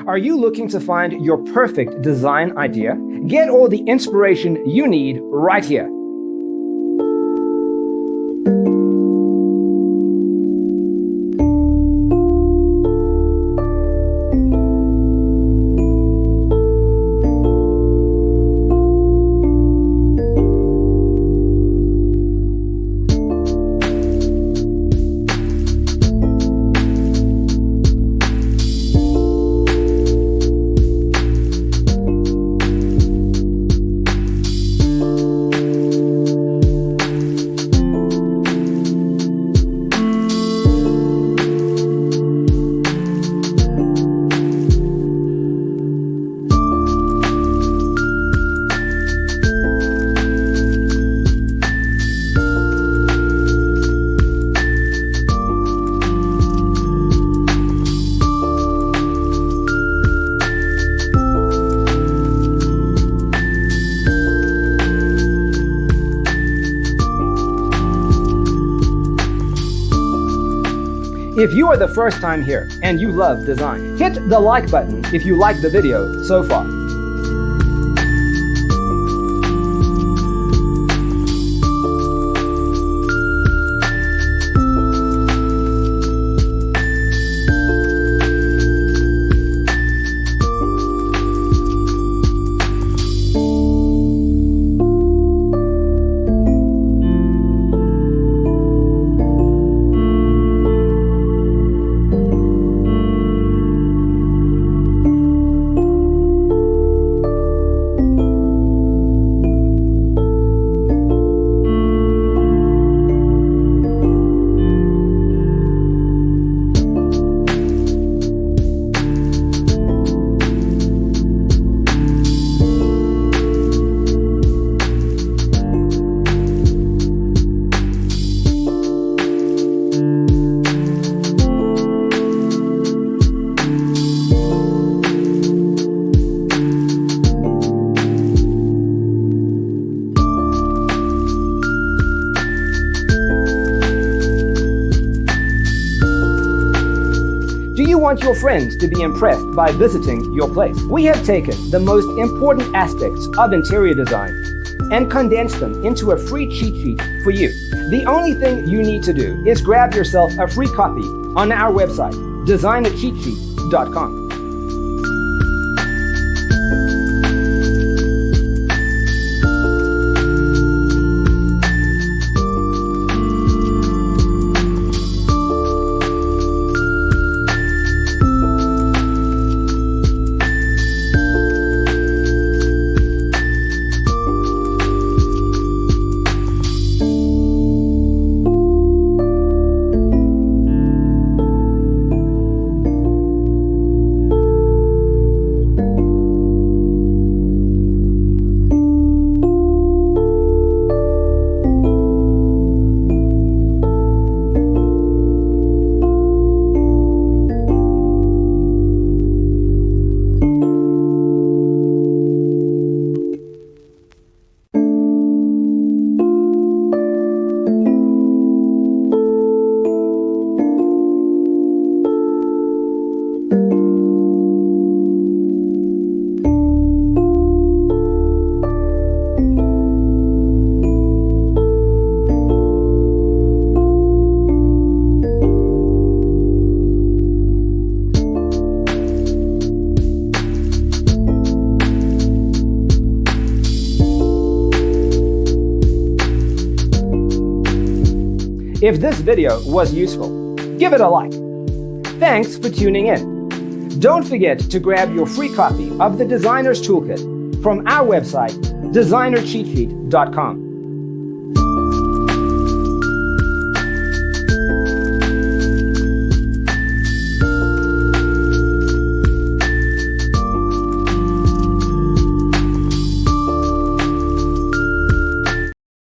Are you looking to find your perfect design idea? Get all the inspiration you need right here. If you are the first time here and you love design, hit the like button if you like the video so far. Do you want your friends to be impressed by visiting your place? We have taken the most important aspects of interior design and condensed them into a free cheat sheet for you. The only thing you need to do is grab yourself a free copy on our website, designercheatsheet.com. If this video was useful, give it a like. Thanks for tuning in. Don't forget to grab your free copy of the Designer's Toolkit from our website, designercheatsheet.com.